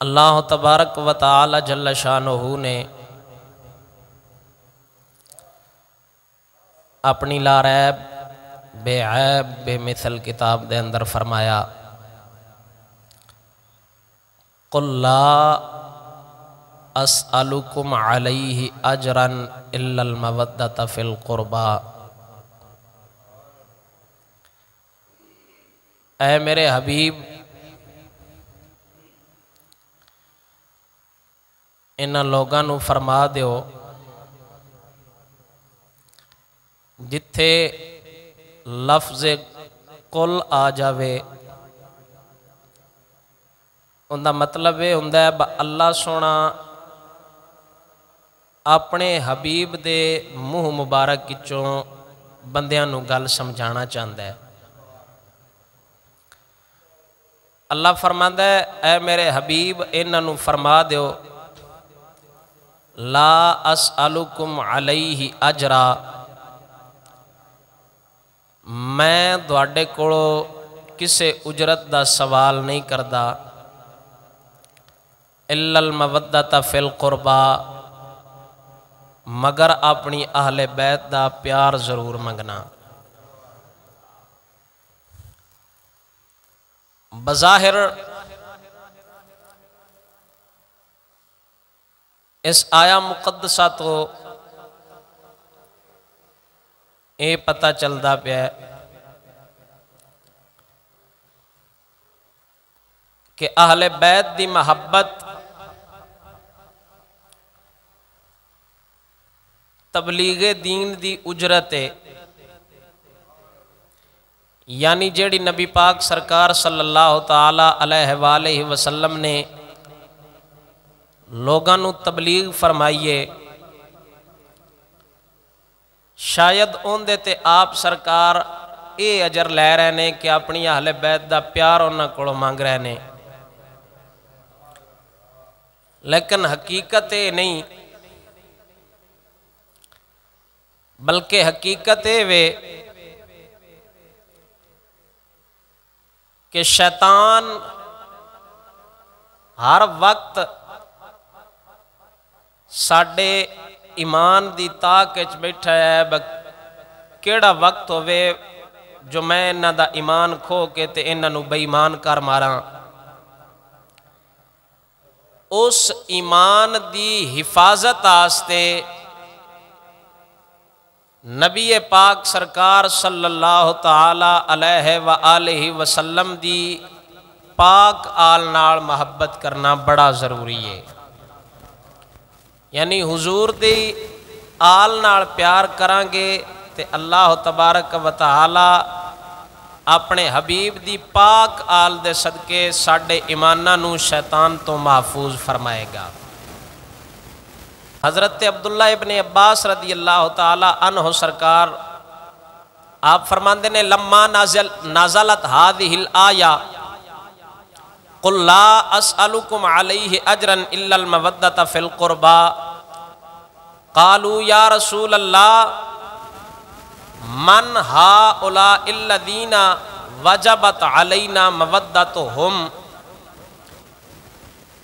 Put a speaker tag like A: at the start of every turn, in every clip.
A: اللہ تبارک و تعالی جل شانہ نے اپنی لا ریب بے عیب بے مثل کتاب دے اندر فرمایا قل لا اسألکم علیہ اجرا الا المودۃ فی القربى، اے میرے حبیب انہاں لوگاں نو فرما دیو جتھے لفظ قل آ جاوے ان دا مطلب یہ ہوندا ہے اللہ سونا اپنے حبیب دے منہ مبارک وچوں بندیاں نو گل سمجھانا چاہندا ہے۔ اللہ فرماندا ہے اے میرے حبیب انہاں نو فرما دیو لا اسألکم علیہ اجرا، میں تواڈے کولو کسے اجرت دا سوال نہیں کردا، الا المودۃ فی القربى، مگر اپنی اہل بیت دا پیار ضرور منگنا۔ بظاہر اس آیا مقدسہ تو اے پتہ چلدا پیا ہے کہ اہل بیت دی محبت تبلیغ دین دی اجرت ہے، یعنی جیڑی نبی پاک سرکار صلی اللہ تعالی علیہ وآلہ وسلم نے لوگاں نو تبلیغ فرمائیے، شاید اون دے تے آپ سرکار اے اجر لے رہے نے کہ اپنی اہل بیت دا پیار انہاں کولوں مانگ رہے نے، لیکن حقیقت یہ نہیں، بلکہ حقیقت یہ وے کہ شیطان ہر وقت ساڈے ایمان دی تاک وچ بیٹھا ہے کیڑا وقت ہوئے جو میں انہاں دا ایمان کھو کے تے انہاں نو بے ایمان کر ماراں۔ اس ایمان دی حفاظت آستے نبی پاک سرکار صلی اللہ تعالی علیہ وآلہ وسلم دی پاک آل نال محبت کرنا بڑا ضروری ہے، یعنی حضور دی آل نال پیار کران گے تے اللہ تبارک و تعالی اپنے حبیب دی پاک آل دے صدقے ساڈے ایماناں نو شیطان تو محفوظ فرمائے گا۔ حضرت عبداللہ ابن عباس رضی اللہ تعالی عنہ سرکار آپ فرماندے نے لما نازلت هذه الآیہ قل لا اسألکم علیہ اجرا الا المودۃ فی القربى قالوا یا رسول اللہ من هؤلاء الذین وجبت علینا مودتہم،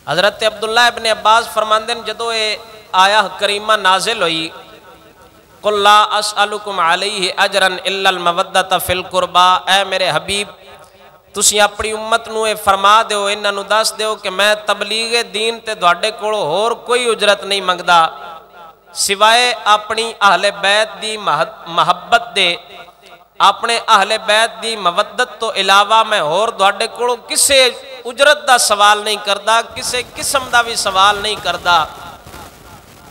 A: حضرت عبداللہ ابن عباس فرماندے جدو یہ آیہ کریمہ نازل ہوئی قل لا اسألکم علیہ اجرا الا المودۃ فی القربى، اے میرے حبیب تسی اپنی امت نو اے فرما دیو انہاں نو دس دیو کہ میں تبلیغ دین تے تواڈے کولوں ہور کوئی اجرت نہیں منگدا سوائے اپنی اہل بیت دی محبت دے، اپنے اہل بیت دی مودت تو علاوہ میں ہور تواڈے کولوں کسے اجرت دا سوال نہیں کردا، کسے قسم دا بھی سوال نہیں کردا۔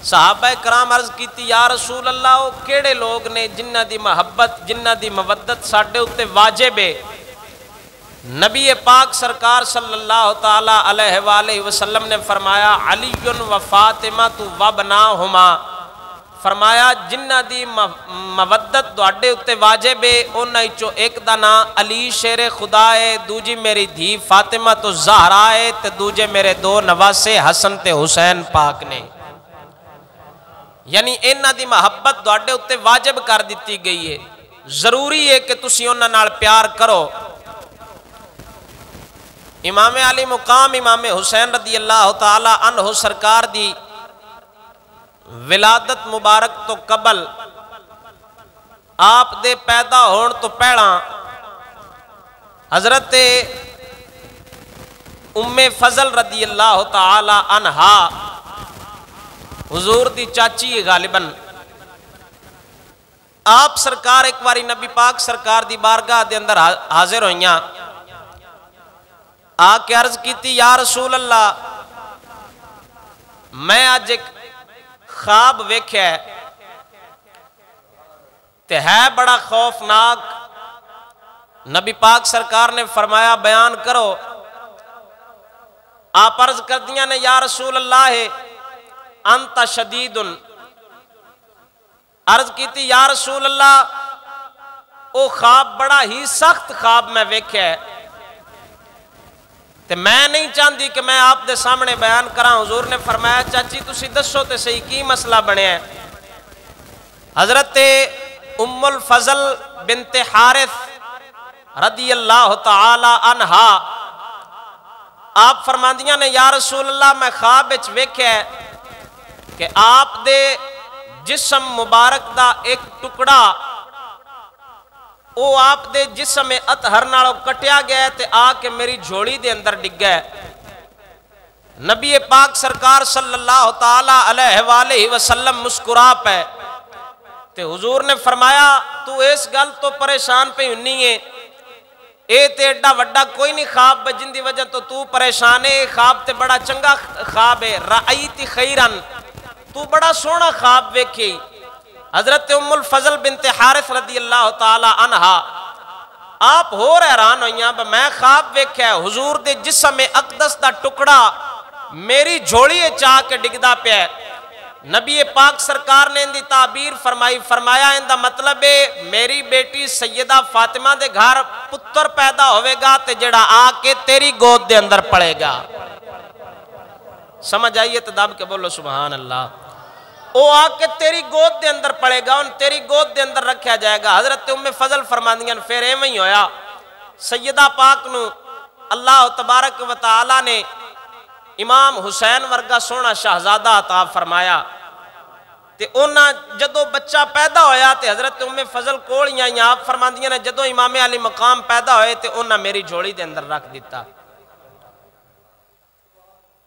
A: صحابہ کرام عرض کیتی یا رسول اللہ وہ کیڑے لوگ نے جنہ دی محبت جنہ دی مودت ساڈے اتے واجب ہے؟ نبی پاک سرکار صلی اللہ تعالی علیہ وآلہ وسلم نے فرمایا علی و فاطمہ و بناہما، فرمایا جنہ دی مودت تواڈے اتے واجب ہے انہاں وچوں ایک دا نام علی شیر خدا ہے، دوجی میری دھی فاطمہ تو زہرا ہے تے دوجے میرے دو نواسے حسن تے حسین پاک نے، یعنی انہاں دی محبت تواڈے اتے واجب کر دیتی گئی ہے، ضروری ہے کہ تسی انہاں نال پیار کرو۔ امام علی مقام امام حسین رضی اللہ تعالی عنہ سرکار دی ولادت مبارک تو قبل آپ دے پیدا ہون تو پہلا حضرت ام فضل رضی اللہ تعالی عنہا حضور دی چاچی غالباً آپ سرکار ایک باری نبی پاک سرکار دی بارگاہ دے اندر حاضر ہوئیاں آ کے عرض کیتی یا رسول اللہ میں آج ایک خواب ویکھیا ہے تے ہے بڑا خوفناک نبی پاک سرکار نے فرمایا بیان کرو آپ عرض کر دیا نے یا رسول اللہ انت شدید عرض کیتی یا رسول اللہ او خواب بڑا ہی سخت خواب میں ویکھیا ہے تے میں نہیں چاہتی کہ میں آپ دے سامنے بیان کراں حضور نے فرمایا چاچی تسی دسو تے صحیح کی مسئلہ بنیا ہے حضرت ام الفضل بنت حارث رضی اللہ تعالی عنہا آپ فرماندیاں نے یا رسول اللہ میں خواب وچ ویکھیا ہے کہ آپ دے جسم مبارک دا ایک ٹکڑا او آپ دے جسم اطہر نالوں کٹیا گیا ہے تے آ کے میری جھوڑی دے اندر ڈگ گیا ہے نبی پاک سرکار صلی اللہ تعالی علیہ وآلہ وسلم مسکرا پے تے حضور نے فرمایا تو اس گل تو پریشان پہ ہنی ہے اے تے ایڈا وڈا کوئی نہیں خواب جن دی وجہ تو پریشان ہے خواب تے بڑا چنگا خواب ہے رأیت خیرن تو بڑا سونا خواب ویکھی حضرت ام الفضل بنت حارث رضی اللہ تعالی عنہا آپ ہو حیران ہوئیاں میں خواب ویکھیا ہے حضور دے جسم اقدس دا ٹکڑا میری جھوڑی چاہ کے ڈگدا پیا ہے نبی پاک سرکار نے اندی تعبیر فرمایا اندہ مطلب ہے میری بیٹی سیدہ فاطمہ دے گھر پتر پیدا ہوئے گا تے جڑا آ کے تیری گود دے اندر پڑے گا سمجھ آئیے تداب کے بولو سبحان اللہ او آ کے تیری گود دے اندر پڑے گا ان تیری گود دے اندر رکھیا جائے گا حضرت ام فضل فرماندیاں پھر ایویں ہی ہویا سیدہ پاک نو اللہ تبارک و تعالی نے امام حسین ورگا سونا شہزادہ عطا فرمایا تے انہاں جدو بچہ پیدا ہویا تے حضرت ام فضل کوڑیاں آپ فرماندیاں نے جدو امام علی مقام پیدا ہوئے تے انہاں میری جھوڑی دے اندر رکھ دیتا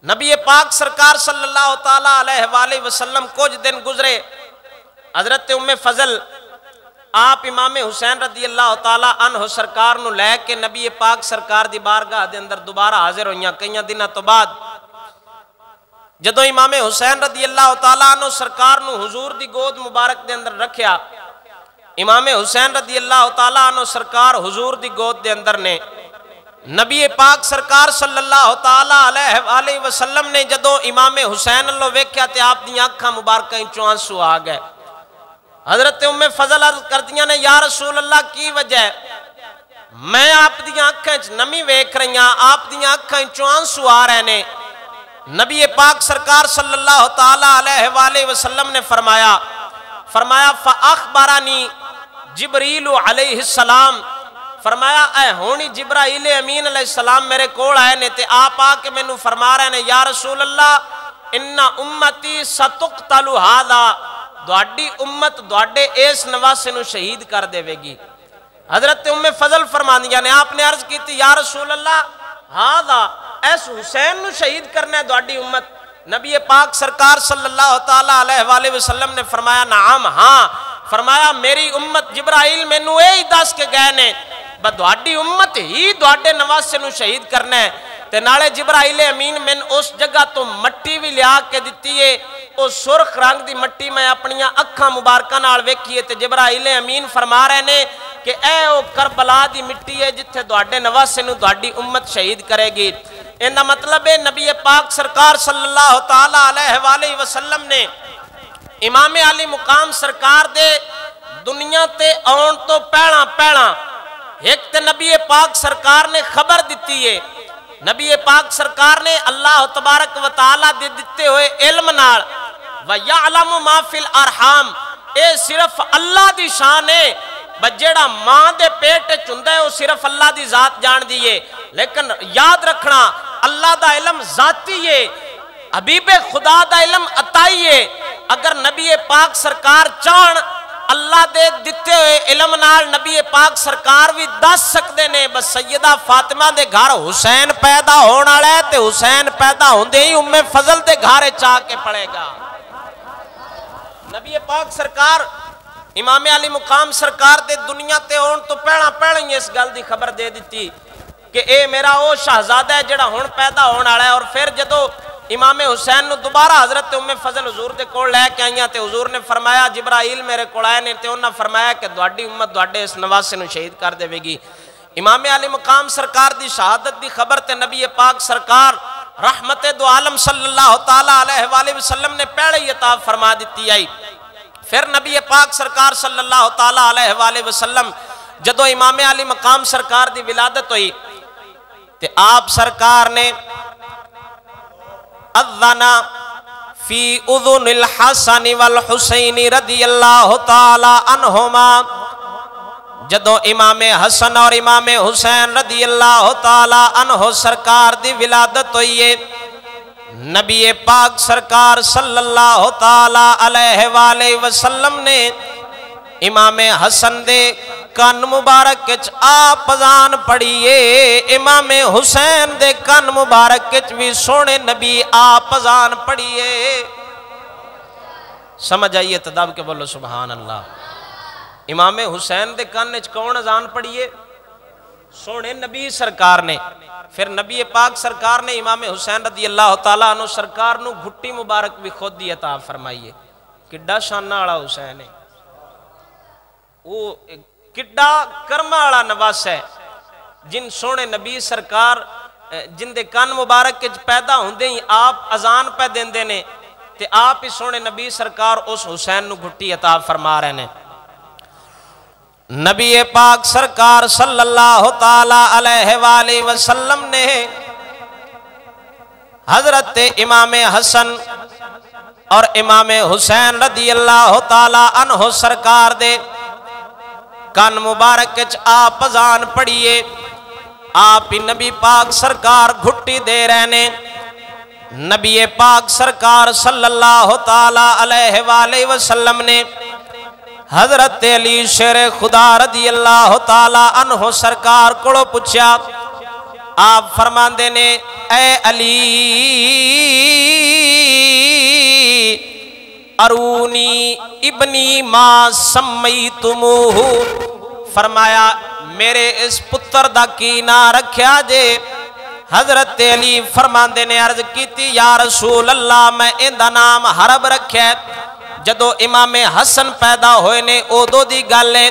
A: نبی پاک سرکار صلی اللہ تعالی علیہ وآلہ وسلم کچھ دن گزرے حضرت ام فضل آپ امام حسین رضی اللہ تعالی عنہ سرکار نو لے کے نبی پاک سرکار دی بارگاہ دے اندر دوبارہ حاضر ہوئیاں کئیاں دنوں تو بعد جدو امام حسین رضی اللہ تعالی عنہ سرکار نو حضور دی گود مبارک دے اندر رکھیا امام حسین رضی اللہ تعالی عنہ سرکار حضور دی گود دے اندر نے نبی پاک سرکار صلی اللہ تعالی علیہ وآلہ وسلم نے جدو امام حسین اللہ ویکھیا تے آپ دی آنکھاں مبارکہ انچوں آنسو آ گئے حضرت ام فضل عرض کردیاں نے یا رسول اللہ کی وجہ ہے میں آپ دی آنکھاں نمی ویکھ رہی ہاں آپ دی آنکھاں انچوں آنسو آ رہے نے نبی پاک سرکار صلی اللہ تعالی علیہ وآلہ وسلم نے فرمایا فَأَخْبَرَنِي جبریل علیہ السلام فرمایا اے ہونی جبرائیل امین علیہ السلام میرے کوڑ آئے نے تے آپ آکے میں نو فرما رہے نے یا رسول اللہ انہا امتی ستقتلو ہادا دوڑی امت دوڑے ایس نواسے نو شہید کر دے ویگی حضرت ام فضل فرماندیاں نے آپ نے عرض کی تھی یا رسول اللہ ہادا ایس حسین نو شہید کرنا ہے دوڑی امت نبی پاک سرکار صلی اللہ تعالی علیہ وآلہ وسلم نے فرمایا نعم ہاں فرمایا میری امت جبرائیل میں نو اے دس کے گئے نے دوڑی امت ہی دوڑے نواسے نو شہید کرنا ہے تے نالے جبرائیل امین میں اس جگہ تو مٹی بھی لیا کے دیتی ہے اس سرخ رنگ دی مٹی میں اپنی اکھاں مبارکہ نال ویکھیے تے جبرائیل امین فرما رہے نے کہ اے او کربلا دی مٹی ہے جتھے دوڑے نواسے نو دوڑی امت شہید کرے گی اندہ مطلب ہے نبی پاک سرکار صلی اللہ تعالی علیہ وآلہ وسلم نے امام علی مقام سرکار دے دنیا تے آن تو پہلا ایک تے نبی پاک سرکار نے خبر دیتی ہے نبی پاک سرکار نے اللہ تبارک و تعالی دے دیتے ہوئے علم نال وَيَعْلَمُ مَا فِي الْأَرْحَامِ اے صرف اللہ دی شان ہے بجیڑا ماں دے پیٹ چندہ ہے وہ صرف اللہ دی ذات جان دیئے، لیکن یاد رکھنا اللہ دا علم ذاتی ہے، حبیب خدا دا علم عطائیے۔ اگر نبی پاک سرکار چاہن اللہ دے دیتے ہوئے علم نال نبی پاک سرکار بھی دس سکتے نے بس سیدہ فاطمہ دے گھر حسین پیدا ہونا ہے تے حسین پیدا ہوندے ہی ام فضل دے گھارے چاہ کے پڑے گا۔ نبی پاک سرکار امام علی مقام سرکار دے دنیا تے ہون تو پہلا ہی اس گل دی خبر دے دیتی کہ اے میرا او شہزادہ ہے جڑا ہون پیدا ہونا ہے۔ اور پھر جدو امام حسین نو دوبارہ حضرت ام فضل حضور دے کول لے کے آئیاں تے حضور نے فرمایا جبرائیل میرے کول آئے نے تے انہاں فرمایا کہ دوڑی امت دوڑے اس نواسے نو شہید کر دے گی۔ امام علی مقام سرکار دی شہادت دی خبر تے نبی پاک سرکار رحمت دو عالم صلی اللہ تعالیٰ علیہ وآلہ وسلم نے پہلے ہی عطا فرما دیتی آئی۔ پھر نبی پاک سرکار صلی اللہ تعالیٰ علیہ وآلہ وسلم جدو امام علی مقام سرکار دی ولادت ہوئی تے آپ سرکار نے اذنا فی اذن الحسن والحسین رضی اللہ تعالی عنہما، جدو امام حسن اور امام حسین رضی اللہ تعالی عنہ سرکار دی ولادت ہوئی ہے، نبی پاک سرکار صلی اللہ تعالی علیہ وآلہ وسلم نے امام حسن دے کان مبارک کچ آپ اذان پڑھیے، امام حسین دے کان مبارک کچ بھی سونے نبی آپ اذان پڑھیے۔ سمجھ آئیے تداب کے بولو سبحان اللہ۔ امام حسین دے کان وچ کون اذان پڑھیے؟ سونے نبی سرکار نے۔ پھر نبی پاک سرکار نے امام حسین رضی اللہ تعالیٰ عنہ سرکار نو گھٹی مبارک بھی خود دی عطا فرمائیے۔ کڈا شانہ والا حسین ہے، وہ کڈا کرما والا نواس ہے، جن سونے نبی سرکار جن دے کان مبارک پیدا ہوندے ہی آپ اذان پہ دیندے نے تے آپ ہی سونے نبی سرکار اس حسین نو گھٹی عطا فرما رہے نے۔ نبی پاک سرکار صلی اللہ تعالی علیہ وآلہ وسلم نے حضرت امام حسن اور امام حسین رضی اللہ تعالی عنہ سرکار دے کان مبارک آپ اذان پڑھیے، آپ ہی نبی پاک سرکار گھٹی دے رہنے۔ نبی پاک سرکار صلی اللہ تعالی علیہ وآلہ وسلم نے حضرت علی شیر خدا رضی اللہ تعالی عنہ سرکار کو پوچھا، آپ فرماندے نے اے علی ارونی ابنی ما سمیتموہ، فرمایا میرے اس پتر دا کی نا رکھیا جے۔ حضرت علی فرماندے نے عرض کیتی یا رسول اللہ میں ان دا نام حرب رکھیا ہے۔ جدو امام حسن پیدا ہوئے نے اودو دی گالے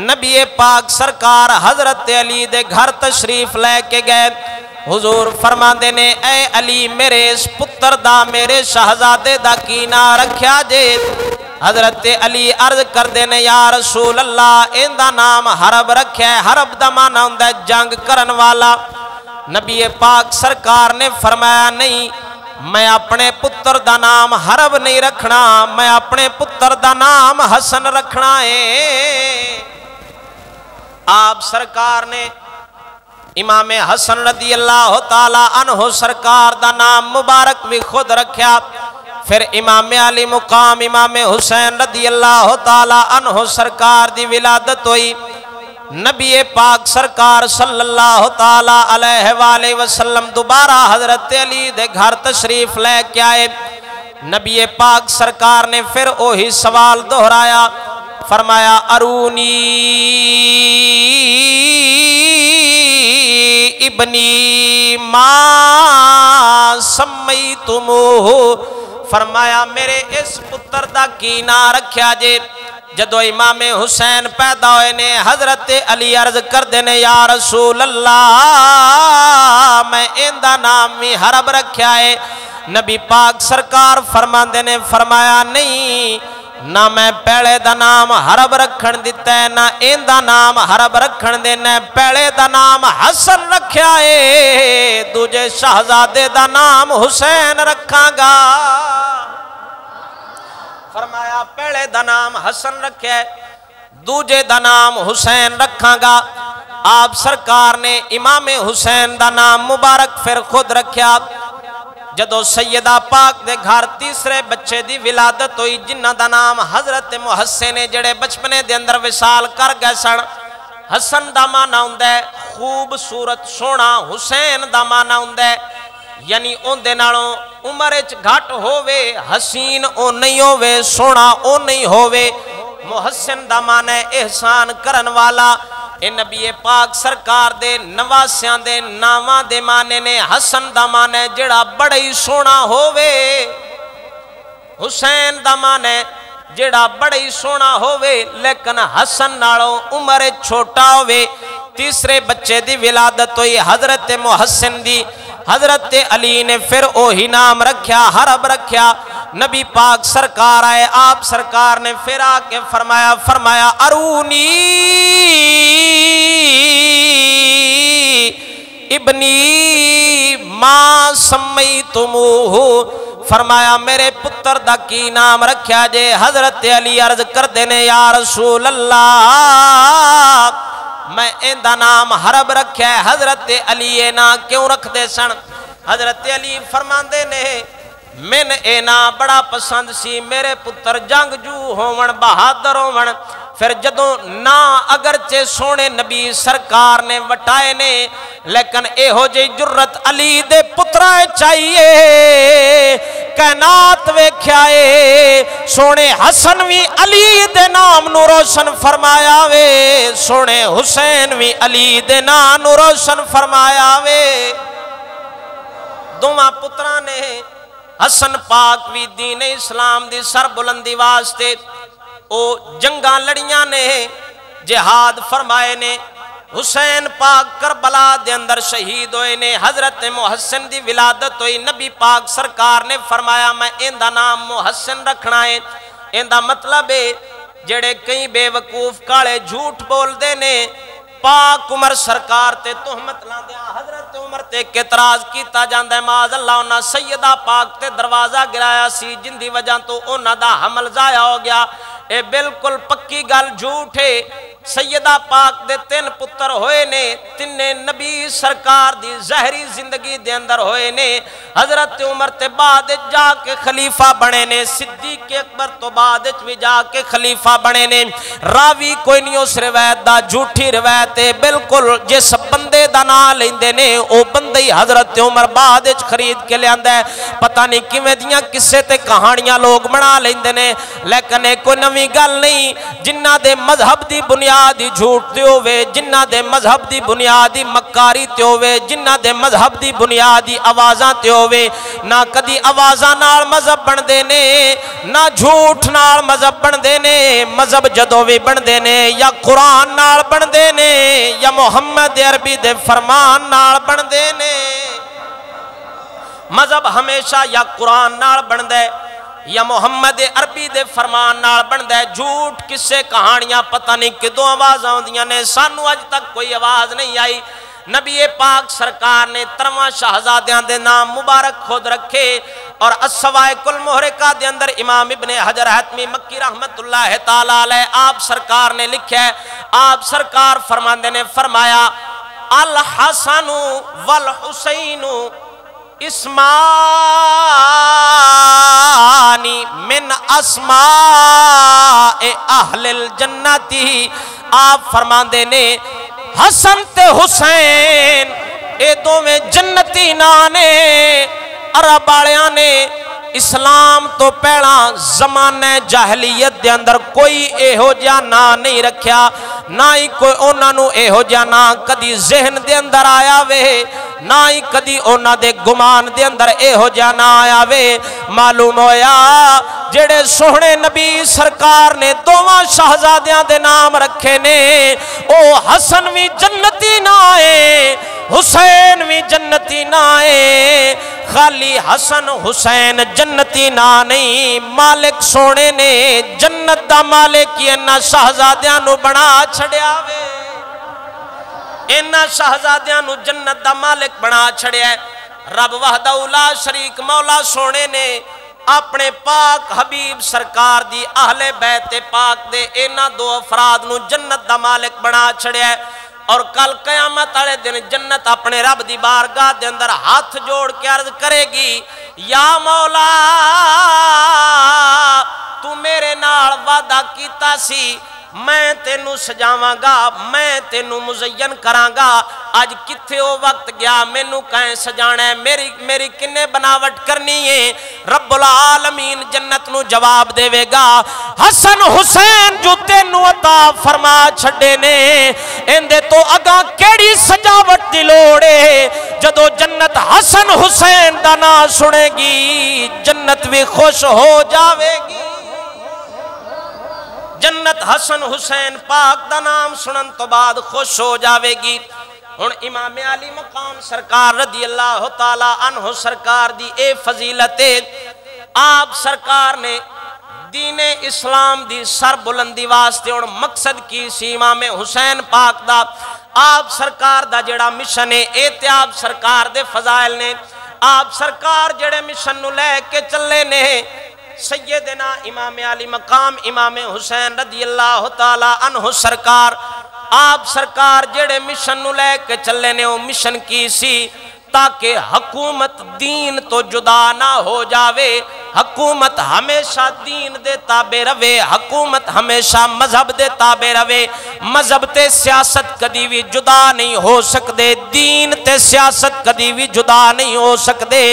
A: نبی پاک سرکار حضرت علی دے گھر تشریف لے کے گئے، حضور فرماندے نے اے علی میرے اس پتر دا میرے شہزادے دا کی نا رکھیا جے۔ حضرت علی عرض کر دینے یا رسول اللہ ان دا نام حرب رکھیا ہے، حرب دا معنی ہوندا ہے جنگ کرن والا۔ نبی پاک سرکار نے فرمایا نہیں، میں اپنے پتر دا نام حرب نہیں رکھنا، میں اپنے پتر دا نام حسن رکھنا ہے۔ آپ سرکار نے امام حسن رضی اللہ تعالی عنہ سرکار دا نام مبارک بھی خود رکھیا۔ پھر امام علی مقام امام حسین رضی اللہ تعالی عنہ سرکار دی ولادت ہوئی۔ نبی پاک سرکار صلی اللہ تعالی علیہ وآلہ وسلم دوبارہ حضرت علی دے گھر تشریف لے کے آئے۔ نبی پاک سرکار نے پھر وہی سوال دہرایا، فرمایا ارونی ابنی ما سمیتموہ، فرمایا میرے اس پتر دا کی نا رکھیا جے۔ جدو امام حسین پیدا ہوئے نے حضرت علی عرض کر دینے یا رسول اللہ میں ان دا نام بھی حرب رکھیا ہے۔ نبی پاک سرکار فرماندے نے فرمایا نہیں، نہ میں پہلے دا نام حرب رکھن دیتا ہے نہ ان دا نام حرب رکھن دینا ہے، پہلے دا نام حسن رکھیا ہے، دوجے شہزادے دا نام حسین رکھاں گا۔ فرمایا پہلے دا نام حسن رکھے، دوجے دا نام حسین رکھاں گا۔ آپ سرکار نے امام حسین دا نام مبارک پھر خود رکھیا۔ جدو سیدہ پاک دے گھر تیسرے بچے دی ولادت ہوئی جنہ دا نام حضرت محسن نے جڑے بچپنے دے اندر وصال کر گئے سن۔ حسن دا معنی ہوندا ہے خوبصورت سونا، حسین دا معنی ہوندا ہے یعنی اون دے نالوں عمر وچ گھٹ ہووے، حسین او نہیں ہووے، سونا او نہیں ہووے۔ محسن دا معنی ہے احسان کرن والا۔ اے نبی پاک سرکار دے نواسیاں دے ناواں دے معنی نے۔ حسن دا معنی جڑا بڑا ہی سونا ہووے، حسین دا معنی جڑا بڑا ہی سونا ہووے لیکن حسن نالوں عمر چھوٹا ہووے۔ تیسرے بچے دی ولادت ہوئی حضرت محسن دی۔ حضرت علی نے پھر اوہی نام رکھیا، حرب رکھیا۔ نبی پاک سرکار آئے، آپ سرکار نے پھر آ کے فرمایا ارونی ابنی ما سمیتموہ، فرمایا میرے پتر دا کی نام رکھیا جے؟ حضرت علی عرض کر دینے یا رسول اللہ میں ان دا نام حرب رکھیا ہے۔ حضرت علی اے نا کیوں رکھ دے سن؟ حضرت علی فرماندے نے من اے نا بڑا پسند سی، میرے پتر جنگجو ہون، بہادر ہون۔ پھر جدوں نا اگرچہ سونے نبی سرکار نے وٹائے نے لیکن اے ہو جی جرت علی دے پترائے چاہیے۔ کائنات ویکھیائے سونے حسن وی علی دے نام نو روشن فرمایا وے، سونے حسین وی علی دے نام نو روشن فرمایا وے۔ دوواں پتران نے حسن پاک وی دین اسلام دی سر بلندی واسطے او جنگاں لڑیاں نے، جہاد فرمائے نے۔ حسین پاک کربلا دے اندر شہید ہوئے نے۔ حضرت محسن دی ولادت ہوئی، نبی پاک سرکار نے فرمایا میں ان دا نام محسن رکھنا ہے۔ ان دا مطلب ہے جڑے کئی بے وقوف کالے جھوٹ بول دے نے، پاک عمر سرکار تے تہمت لاندیاں حضرت عمر تے اعتراض کیتا جاندا ہے، معاذ اللہ انہاں سیدہ پاک تے دروازہ گرایا سی جن دی وجہ تو انہاں دا حمل ضائع ہو گیا۔ اے بالکل پکی گل جھوٹ ہے۔ سیدہ پاک دے 3 پتر ہوئے نے، تینے نبی سرکار دی ظاہری زندگی دے اندر ہوئے نے۔ حضرت عمر تے بعد جا کے خلیفہ بنے نے، صدیق اکبر تو بعد بھی جا کے خلیفہ بنے نے۔ راوی کوئی نہیں اس روایت دا، جھوٹی روایت ہے بالکل۔ جس بندے دا نام لیندے نے او بندے ہی حضرت عمر بعد خرید کے لیاندا ہے۔ پتہ نہیں کیویں دیاں قصے تے کہانیاں لوگ بنا لیندے نے، لیکن کوئی نویں گل نہیں۔ جنہ دے مذہب دی بنیادی جھوٹ تے ہوئے، جنہ دے مذہب دی بنیادی مکاری تے ہوئے، جنہ دے مذہب دی بنیادی آوازاں تے ہوئے، نہ کدی آوازاں نال مذہب بن دے نے، نہ جھوٹ نال مذہب بن دے نے۔ مذہب جدوں وی بن دے نے یا قرآن نال بن دے نے یا محمد عربی دے فرمان نال بن دے نے۔ مذہب ہمیشہ یا قرآن نال بن دے یا محمد عربی دے فرمان نال بندا ہے۔ جھوٹ کسے کہانیاں پتہ نہیں کدوں آواز آوندیاں نے، سانو اج تک کوئی آواز نہیں آئی۔ نبی پاک سرکار نے 13 شہزادیاں دے نام مبارک خود رکھے، اور السوائق المحرقہ دے اندر امام ابن حجر حتمی مکی رحمت اللہ تعالی علیہ آپ سرکار نے لکھا ہے، آپ سرکار فرماندے نے فرمایا الحسن والحسین اسمانی من اسماء اہل الجنتی۔ آپ فرماندے نے حسن تے حسین اے دو میں جنتی نانے۔ عرب والیاں نے اسلام تو پہلا زمانے جاہلیت دے اندر کوئی ایہو جا نا نہیں رکھیا، نہ ہی کوئی انہاں نو ایہو جا نا کدی ذہن دے اندر آیا وے، نہ ہی کدی انہاں دے گمان دے اندر ایہو جا نا آیا وے۔ معلوم ہویا جڑے سوہنے نبی سرکار نے دوواں شہزادیاں دے نام رکھے نے، او حسن وی جنتی نہ آئے، حسین وی جنتی نہ آئے۔ خالی حسن حسین جنتی نہ نہیں، مالک سونے نے جنت دا مالک یہ انہا شہزادیاں نو بنا چھڑیا وے، انہا شہزادیاں نو جنت دا مالک بنا چھڑیا ہے۔ رب وحدہ لا شریک مولا سونے نے اپنے پاک حبیب سرکار دی اہل بیت پاک دے اینا دو افراد نو جنت دا مالک بنا چھڑیا ہے اور کل قیامت والے دن جنت اپنے رب دی بارگاہ دے اندر ہاتھ جوڑ کے عرض کرے گی یا مولا تو میرے نال وعدہ کیتا سی میں تینو سجاواں گا میں تینو مزین کراں گا آج کتھے او وقت گیا مینوں کہیں سجانا ہے میری کنے بناوٹ کرنی ہے رب العالمین جنت نو جواب دے گا حسن حسین جو تینو عطا فرما چھڑے نے اندے تو اگاں کیڑی سجاوٹ دی لوڑ ہے جدو جنت حسن حسین دا نام سنے گی جنت بھی خوش ہو جاوے گی جنت حسن حسین پاک دا نام سنن تو بعد خوش ہو جاوے گی ہن امام علی مقام سرکار رضی اللہ تعالی عنہ سرکار دی اے فضیلت آپ سرکار نے دین اسلام دی سر بلندی واسطے اور مقصد کی سی امام حسین پاک دا آپ سرکار دا جڑا مشن ہے اے آپ سرکار دے فضائل نے آپ سرکار جڑے مشن نو لے کے چلے نے سیدنا امام علی مقام امام حسین رضی اللہ تعالی عنہ سرکار آپ سرکار جڑے مشن نو لے کے چلے نے وہ مشن کی سی تاکہ حکومت دین تو جدا نہ ہو جاوے حکومت ہمیشہ دین دے تابع روے حکومت ہمیشہ مذہب دے تابع روے مذہب تے سیاست کدی بھی جدا نہیں ہو سکدے دین تے سیاست کدی بھی جدا نہیں ہو سکدے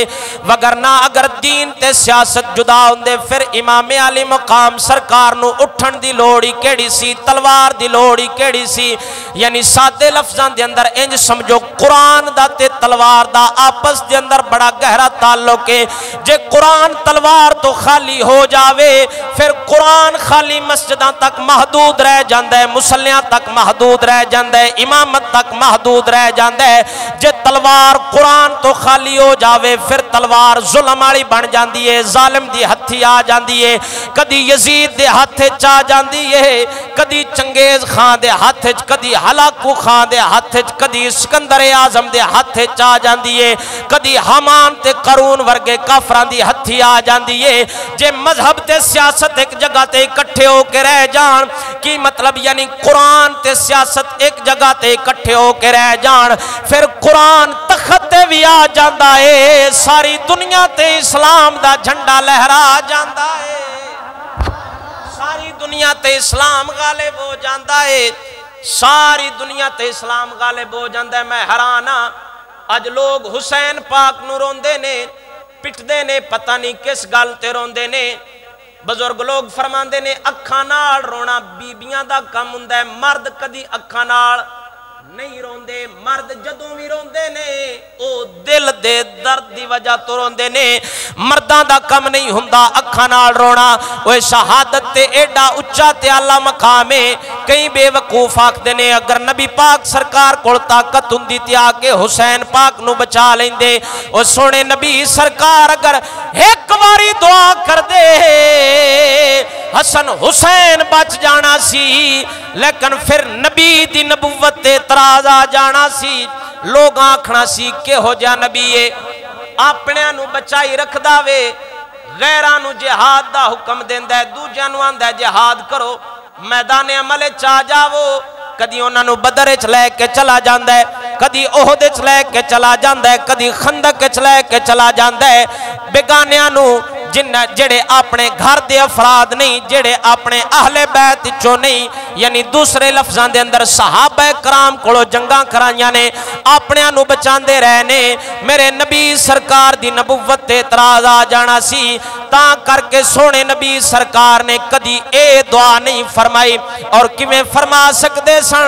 A: وگرنہ اگر دین تے سیاست جدا ہوندے پھر امام علی مقام سرکار نو اٹھن دی لوڑی کیڑی سی تلوار دی لوڑی کیڑی سی یعنی سادے لفظاں دے اندر انج سمجھو قرآن دا تے تلوار دا آپس دے اندر بڑا گہرا تعلق ہے جے قرآن تلوار تو خالی ہو جاوے پھر قرآن خالی مسجداں تک محدود رہ جاندہ ہے مسلیاں تک محدود رہ جاندہ ہے امامت تک محدود رہ جاندہ ہے جے تلوار قرآن تو خالی ہو جاوے پھر تلوار ظلم والی بن جاندی ہے ظالم دی ہتھی آ جاندی ہے کدی یزید دے ہاتھ چا جاندی ہے کدی چنگیز خان دے ہاتھ کدی ہلاکو خان دے ہاتھ کدی سکندر اعظم دے ہاتھ چا جاندی ہے کدی حامان تے قارون ورگے کافران دی ہتھی آ جاندی ہے جے مذہب تے سیاست ایک جگہ تے اکٹھے ہو کے رہ جان کی مطلب یعنی قرآن تے سیاست ایک جگہ تے اکٹھے ہو کے رہ جان پھر قرآن تخت تے بھی آ جاندہ ہے ساری دنیا تے اسلام دا جھنڈا لہرا جاندہ ہے ساری دنیا تے اسلام غالب ہو جاندہ ہے ساری دنیا تے اسلام غالب ہو جاندہ ہے میں حیران اج لوگ حسین پاک نو روندے نے پٹدے نے پتہ نہیں کس گل تے روندے نے بزرگ لوگ فرماندے نے اکھاں نال رونا بیبیاں دا کم ہوندا ہے مرد کدی اکھاں نال نہیں روندے مرد جدوں بھی روندے نے او دل دے درد دی وجہ تو روندے نے مرداں دا کم نہیں ہوندا اکھاں نال رونا اوے شہادت تے ایڈا اچا تے اعلی مقام ہے کئی بے وقوف آکھدے نے اگر نبی پاک سرکار کول طاقت ہوندی تے آ کے حسین پاک نو بچا لیندے او سونے نبی سرکار اگر ایک واری دعا کر دے حسن حسین بچ جانا سی لیکن پھر نبی دی نبوت تے اعتراض آ جانا سی لوگ آکھنا سی کہ ہو جا نبی ہے اپنے نو بچائی رکھ داوے غیرانو جہاد دا حکم دیندہ ہے دوجہ آندہ ہے جہاد کرو میدان عمل چاہ جاو کدی انہاں نو بدر وچ لے کے چلا جاندہ ہے کدی احد وچ لے کے چلا جاندہ ہے کدی خندق وچ لے کے چلا جاندہ ہے بیگانیاں نو جڑے اپنے گھر دے افراد نہیں جڑے اپنے اہل بیت چو نہیں یعنی دوسرے لفظاں دے اندر صحابہ کرام کولو جنگاں کرائیاں نے اپنے انو بچاندے رہنے میرے نبی سرکار دی نبوت تے اعتراض آ جانا سی تاں کر کے سونے نبی سرکار نے کدی اے دعا نہیں فرمائی اور کیویں فرما سکدے سن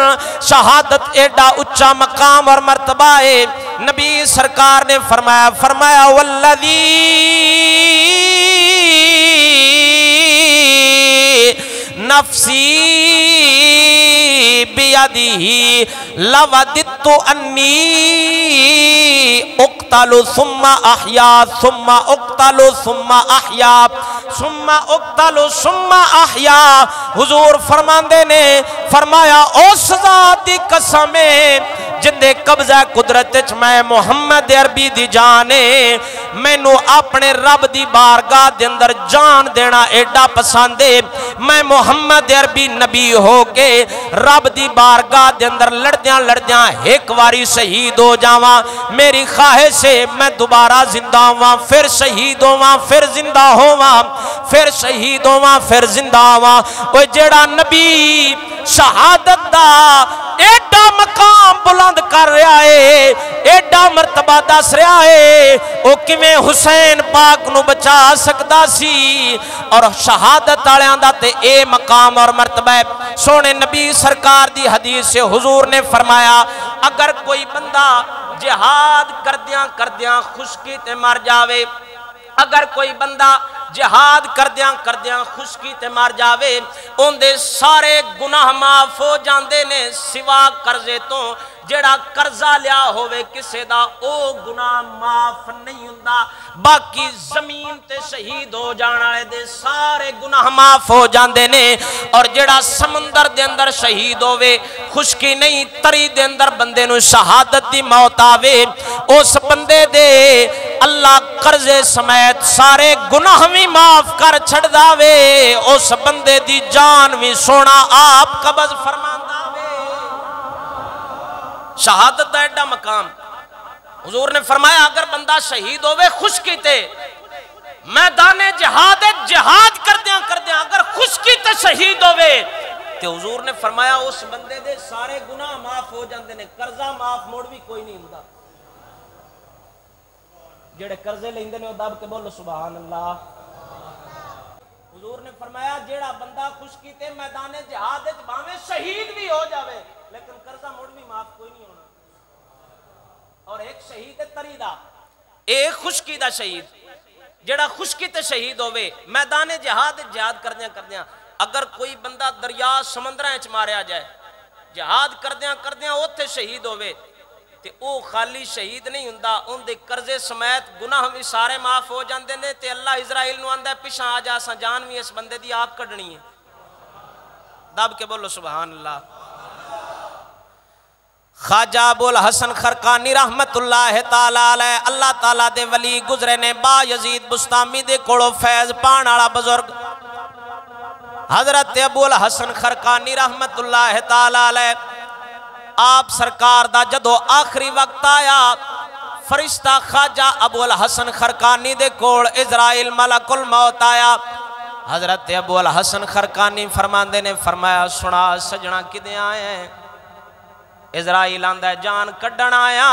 A: شہادت ایڈا اچا مقام اور مرتبہ ہے نبی سرکار نے فرمایا والذی نفسی بیدی لوددت انی اقتل ثم احیا ثم اقتل ثم احیا ثم اقتل ثم احیا حضور فرماندے نے فرمایا اس ذات دی قسمیں جندے قبضہ قدرت میں محمد عربی دی جانے مینوں اپنے رب دی بارگاہ دے اندر جان دینا ایڈا پسند ہے میں محمد عربی نبی ہو کے رب دی بارگاہ دے اندر لڑدیاں لڑدیاں ایک واری شہید ہو جاواں میری خواہش ہے میں دوبارہ زندہ ہواں پھر شہید ہواں پھر زندہ ہواں پھر شہید ہواں پھر زندہ ہواں اوے جیڑا نبی شہادت دا ایڈا مقام بلند کر رہا ہے ایڈا مرتبہ دس رہا ہے او کیویں حسین پاک نو بچا سکدا سی اور شہادت والیاں دا تے اے مقام اور مرتبہ ہے سونے نبی سرکار دی حدیث سے حضور نے فرمایا اگر کوئی بندہ جہاد کردیاں خشکی تے مر جاوے اگر کوئی بندہ جہاد کردیاں خشکی تے مر جاوے ان دے سارے گناہ معاف ہو جاندے نے سوا قرضے تو جڑا قرضہ لیا ہوئے کسے دا او گناہ معاف نہیں ہوندا باقی زمین تے شہید ہو جانا ہے دے سارے گناہ معاف ہو جاندے نے اور جڑا سمندر دے اندر شہید ہوئے خشکی نہیں تری دے اندر بندے نو شہادت دی موت آوے اس بندے دے اللہ قرضے سمیت سارے گناہ بھی معاف کر چھڑ داوے اس بندے دی جان بھی سونا آپ قبض فرمان داوے شہادت دا ایڈا مقام حضور نے فرمایا اگر بندہ شہید ہوئے خشکی تے میدان جہاد کردیاں اگر خشکی تے شہید ہوئے تے حضور نے فرمایا اس بندے دے سارے گناہ معاف ہو جاندے نے قرضہ معاف موڑ بھی کوئی نہیں ہوندا جڑے قرضے لیندے نے او دب کے بولو سبحان اللہ حضور نے فرمایا جیڑا بندہ خشکی تے میدان جہاد وچ باویں شہید بھی ہو جاوے لیکن قرضہ موڑ بھی معاف کوئی نہیں ہونا اور ایک شہید تری دا ایک خشکی دا شہید جڑا خشکی تے شہید ہوئے میدان جہاد کردیاں اگر کوئی بندہ دریا سمندرہ وچ ماریا جائے جہاد کردیاں اوتھے شہید ہوئے تے او خالی شہید نہیں ہوندا ان دے قرضے سمیت گناہ بھی سارے معاف ہو جاندے نے تے اللہ اسرائیل نو آندا ہے پیچھے آ جا اساں جان بھی اس بندے دی آپ کڈنی ہے دب کے بولو سبحان اللہ خواجہ ابو الحسن خرقانی رحمت اللہ تعالیٰ علیہ اللہ تعالیٰ دے ولی گزرے نے با یزید بستامی دے کوڑو فیض پان آڑا بزرگ حضرت ابو الحسن خرقانی رحمت اللہ تعالیٰ علیہ آپ سرکار دا جدو آخری وقت آیا فرشتہ خواجہ ابو الحسن خرقانی دے کوڑ اسرائیل ملک الموت آیا حضرت ابو الحسن خرقانی فرماندے نے فرمایا سنا سجنا کدے آئے ہیں اسرائیل آندہ جان کڈن آیا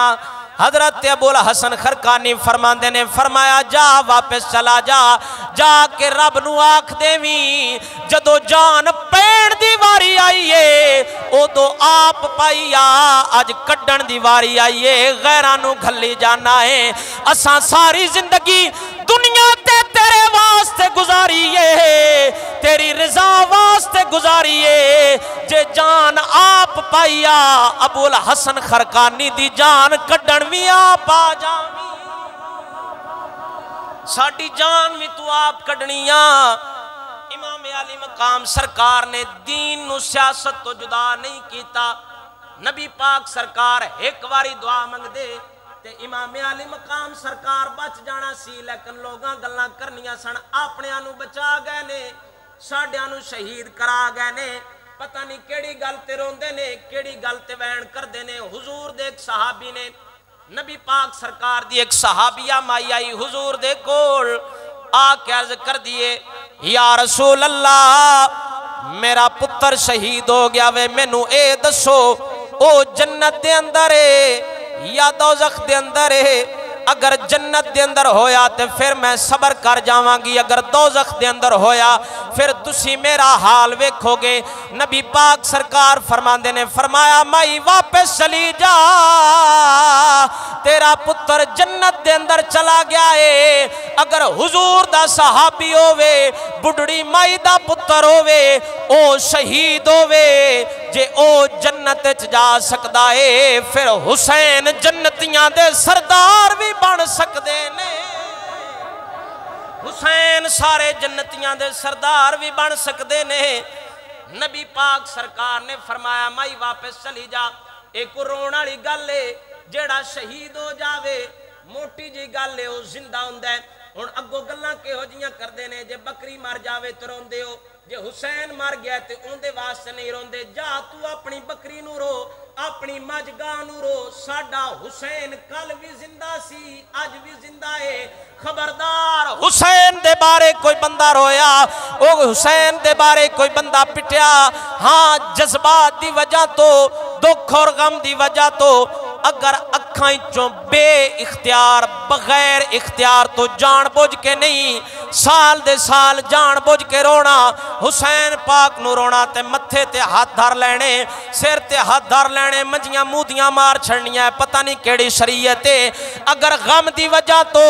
A: حضرت ابو الحسن خرقانی فرماندے نے فرمایا جا واپس چلا جا کے رب نو آکھ دیویں جدو جان پین دیواری آئیے او دو آپ پائیا آج کڈن دیواری آئیے غیرانو گھلی جانا ہے اساں ساری زندگی دنیا تے تیرے واسطے گزاریے تیری رضا واسطے گزاریے جے جان آپ پائیا ابو الحسن خرقانی دی جان کڈن بھی آپ آ جاویں ساڑی جان بھی تو آپ کڈنیاں امام علی مقام سرکار نے دین نو سیاست تو جدا نہیں کیتا نبی پاک سرکار ایک واری دعا منگ دے تے امام علی مقام سرکار بچ جانا سی لیکن لوگاں گلاں کرنیاں سن اپنے آنو بچا گئے نے ساڑے آنو شہید کرا گئے نے پتہ نہیں کیڑی گل تے روندے نے کیڑی گل تے وین کر دے نے حضور دے ایک صحابی نے نبی پاک سرکار دی ایک صحابیہ مائی آئی حضور دے کول آکے عرض کر دیئے یا رسول اللہ میرا پتر شہید ہو گیا وے مینو اے دسو او جنت دے اندر ہے یا دوزخ دے اندر ہے اگر جنت دے اندر ہویا تے پھر میں صبر کر جاواں گی اگر دوزخ دے اندر ہویا پھر تسی میرا حال ویکھو گے نبی پاک سرکار فرماندے نے فرمایا مائی واپس چلی جا تیرا پتر جنت دے اندر چلا گیا ہے اگر حضور دا صحابی ہووے بڑھڑی مائی دا پتر ہووے او شہید ہووے جے او جنت جا سکدا ہے پھر حسین جنتیاں دے سردار بھی بن سکدے نے حسین سارے جنتیاں دے سردار بھی بن سکدے نے نبی پاک سرکار نے فرمایا مائی واپس چلی جا ایک رونا لی گل ہے جیڑا شہید ہو جاوے موٹی جی گل ہے وہ زندہ ہوندا ہے ہن اگوں گلاں کہو جیاں کردے نے جے بکری مر جاوے تو روندے ہو جے حسین مر گیا تے اون دے واسطے نہیں روندے جا تو اپنی بکری نو رو اپنی مجھ گاہ نو رو ساڈا حسین کل بھی زندہ سی اج بھی زندہ ہے خبردار حسین دے بارے کوئی بندہ رویا او حسین دے بارے کوئی بندہ پٹیا ہاں جذبات دی وجہ تو دکھ اور غم دی وجہ تو اگر اکھائیں چوں بے اختیار بغیر اختیار تو جان بوجھ کے نہیں سال دے سال جان بوجھ کے رونا حسین پاک نو رونا تے متھے تے ہاتھ دھر لینے سر تے ہاتھ دھر لینے منجیاں مودیاں مار چھڑنیاں پتہ نہیں کیڑی شریعت ہے اگر غم دی وجہ تو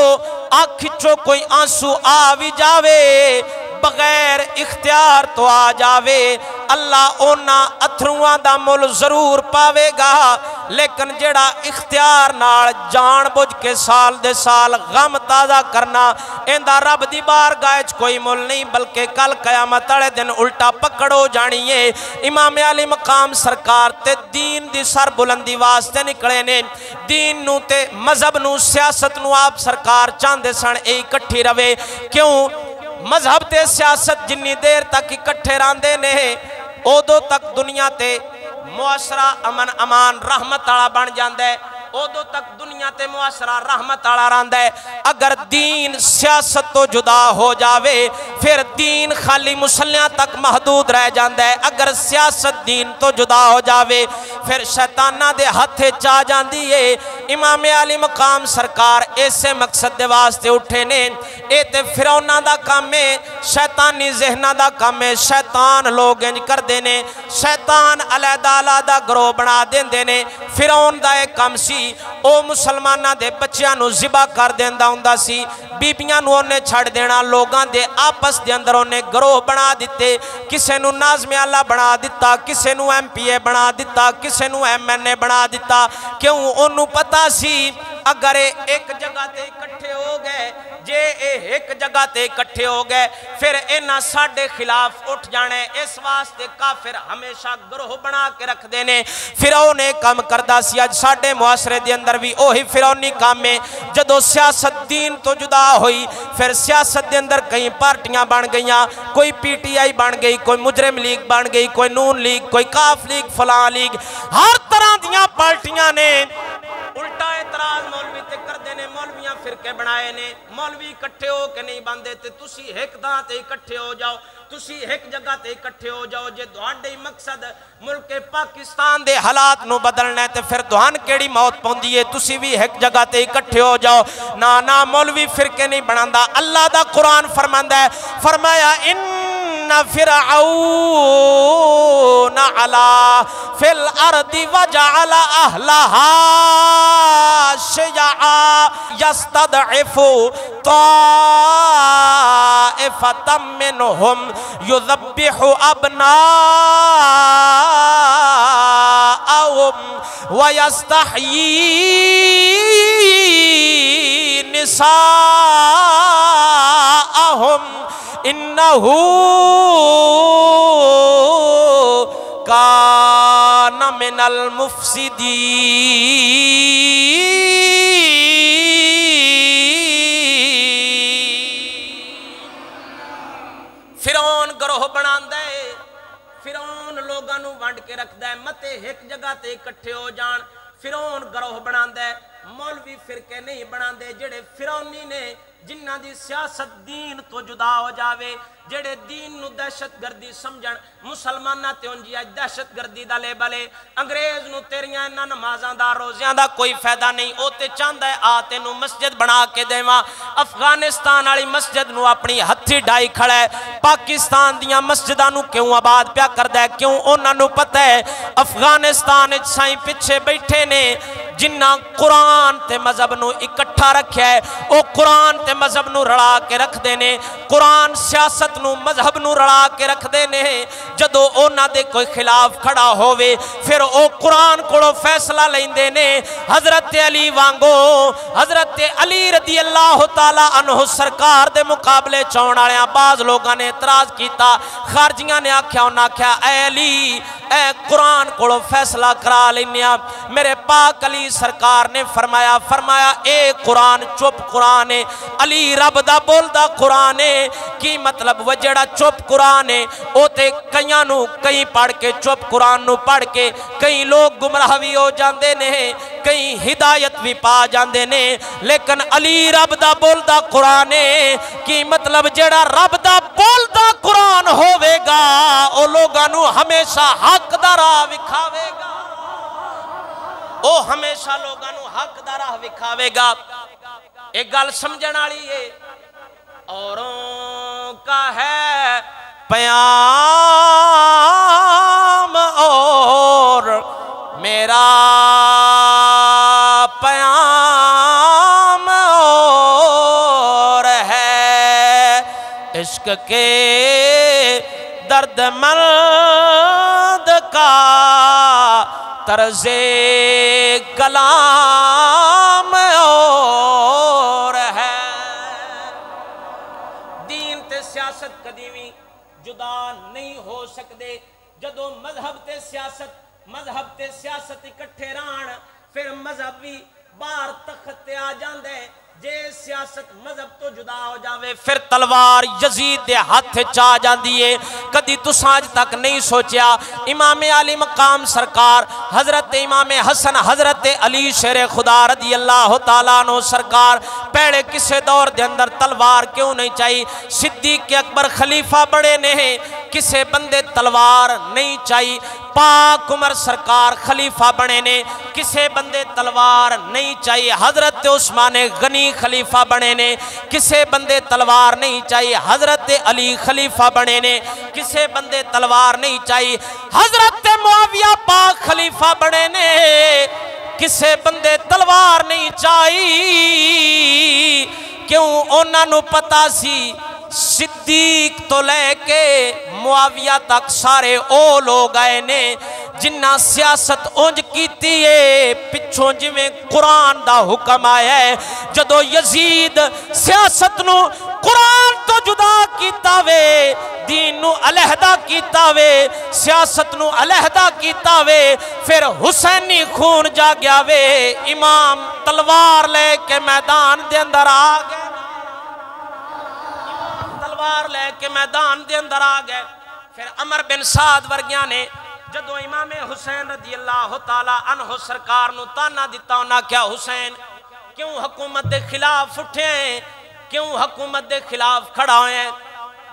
A: آنکھچو کوئی آنسو آ بھی جاوے بغیر اختیار تو آ جاوے اللہ اونا اتھروان دا مول ضرور پاوے گا لیکن جڑا اختیار نال جان بوجھ کے سال دے سال غم تازہ کرنا اندہ رب دی بارگاہ کوئی مول نہیں بلکہ کل قیامت والے دن الٹا پکڑو جانی ہے امام علی مقام سرکار تے دین دی سر بلندی واسطے نکلے نے دین نو تے مذہب نو سیاست نو آپ سرکار چاندے سن اے اکٹھی روے کیوں مذہب تے سیاست جنی دیر تک اکٹھے راندے نے اودو تک دنیا تے معاشرہ امن امان رحمت آلا بن جاندے اودو تک دنیا تے معاشرہ رحمت آلا راندے اگر دین سیاست تو جدا ہو جاوے پھر دین خالی مسلیاں تک محدود رہ جاندے اگر سیاست دین تو جدا ہو جاوے پھر شیطانہ دے ہتھے چاہ جاندی ہے امام علی مقام سرکار ایسے مقصد دے واسطے اٹھے نے اے تے فرعونہ دا کام ہے شیطانی ذہنہ دا کام ہے شیطان لوگ انج کر دینے شیطان علیحدہ علیحدہ گروہ بنا دین دینے فرعون دا ایک کام سی او مسلمانہ دے بچیاں نو ذبح کر دیندہ ہوندہ سی بیبیاں نو انہیں چھڑ دینا لوگاں دے آپس دے اندر انہیں گروہ بنا دیتے کسے نو ناظم اللہ بنا دیتا کسے نو ایم پی اے بنا دیتا کسے نو ایم این اے بنا دیتا کیوں انہوں پتا سی اگر ایک جگہ تے اکٹھے ہو گئے جے ایک جگہ تے اکٹھے ہو گئے پھر اینا ساڑھے خلاف اٹھ جانے اس واسطے کافر ہمیشہ گروہ بنا کے رکھ دینے فرعون نے کام کردہ سی آج ساڑھے معاشرے دے اندر بھی اوہی فرعونی کام میں جدو سیاست دین تو جدا ہوئی پھر سیاست دے اندر کئی پارٹیاں بن گئیاں کوئی پی ٹی آئی بن گئی کوئی مجرم لیگ بن گئی کوئی نون لیگ کوئی کاف لیگ فلاں لیگ ہر طرح دیاں پارٹیاں نے الٹا اعتراض مولوی تے کر دینے مولویاں فرقے بنائے نے مولوی اکٹھے ہو کے نہیں باندھے تے تسی ایک داں تے اکٹھے ہو جاؤ تسی ایک جگہ تے اکٹھے ہو جاؤ جے دوہاڑے مقصد ملک پاکستان دے حالات نو بدلنا ہے تے پھر دوہان کیڑی موت پوندی ہے تسی بھی ایک جگہ تے اکٹھے ہو جاؤ نا مولوی فرقے نہیں بناندہ اللہ دا قرآن فرماندہ ہے فرمایا ان فرعون علا فی الارض وجعل اہلہا شیعا یستدعف طائفة منہم یذبح ابناءهم ویستحیی نساءهم انہو کان من المفسدین فرعون گروہ بنان دے فرعون لوگاں نو ونڈ کے رکھ دے متے ایک جگہ تے اکٹھے ہو جان فرعون گروہ بنان دے مولوی فرقے نہیں بنان دے جڑے فرعونی نے جنہ دی سیاست دین تو جدا ہو جاوے جڑے دین نو دہشت گردی سمجھن مسلمانہ تے انجی آج دہشت گردی دا لے بلے انگریز نو تیریاں انہ نمازاں دا روزیاں دا کوئی فیدہ نہیں او تے چاندہ ہے آتے نو مسجد بنا کے دیواں افغانستان آلی مسجد نو اپنی ہتھی ڈائی کھڑا ہے پاکستان دیاں مسجدہ نو کیوں آباد پیا کر دے کیوں انہ نو پتہ ہے افغانستان سائیں پچھے بیٹھے نے جنہ قرآن تے مذہب نو اکٹھا رکھیا ہے او قرآن تے مذہب نو رڑا کے رکھ دینے قرآن سیاست نو مذہب نو رڑا کے رکھ دینے جدو اونا دے کوئی خلاف کھڑا ہووے پھر او قرآن کو فیصلہ لیندے نے حضرت علی وانگو حضرت علی رضی اللہ تعالیٰ عنہ سرکار دے مقابلے چون آلیاں بعض لوگاں نے اعتراض کیتا خارجیاں نے آکھیا انہاں کیا اے علی اے قرآن کو فیصلہ کرا لینیا میرے پاک علی سرکار نے فرمایا اے قرآن چپ قرآن ہے علی رب دا بول دا قرآن ہے کی مطلب وجڑا چپ قرآن ہے او تے کئیاں نو کئی پڑھ کے چپ قرآن نو پڑھ کے کئی لوگ گمراہ بھی ہو جاندے نے کئی ہدایت بھی پا جاندے نے لیکن علی رب دا بول دا قرآن ہے کی مطلب جڑا رب دا بول دا قرآن ہووے گا او لوگاں نو ہمیشہ حق دا راہ وکھاوے گا او ہمیشہ لوگاں نو حق دا راہ وکھاوے گا ایک گل سمجھن والی ہے اوروں کا ہے پیام اور میرا پیام اور ہے عشق کے درد مرد کا طرز کلام اور ہے دین تے سیاست کدی بھی جدا نہیں ہو سکتے جدو مذہب تے سیاست اکٹھے ران پھر مذہب بھی بار تخت تے آ جاندے جے سیاست مذہب تو جدا ہو جاوے پھر تلوار یزید دے ہاتھ چا جاندی ہے کدی تو سانج تک نہیں سوچیا امام علی مقام سرکار حضرت امام حسن حضرت علی شیر خدا رضی اللہ تعالیٰ عنہ سرکار پہلے کسے دور دے اندر تلوار کیوں نہیں چاہی صدیق اکبر خلیفہ بڑے نے کسے بندے تلوار نہیں چاہی پاک عمر سرکار خلیفہ بنے نے کسے بندے تلوار نہیں چاہیے حضرت عثمان غنی خلیفہ بنے نے کسے بندے تلوار نہیں چاہیے حضرت علی خلیفہ بنے نے کسے بندے تلوار نہیں چاہیے حضرت معاویہ پاک خلیفہ بنے نے کسے بندے تلوار نہیں چاہیے کیوں انہاں نو پتا سی صدیق تو لے کے معاویہ تک سارے او لوگ آئے نے جنہ سیاست اونج کیتی ہے پچھوں جویں قرآن دا حکم آیا ہے جدو یزید سیاست نو قرآن تو جدا کیتا وے دین نو علیحدہ کیتا وے سیاست نو علیحدہ کیتا وے پھر حسینی خون جا گیا وے امام تلوار لے کے میدان دے اندر آ گئے تلوار لے کے میدان دے اندر آ گئے پھر عمر بن سعد ورگیاں نے جدو امام حسین رضی اللہ تعالیٰ عنہ سرکار نو تانا دیتا ہونا کیا حسین کیوں حکومت دے خلاف اٹھے ہیں کیوں حکومت دے خلاف کھڑا ہوئے ہیں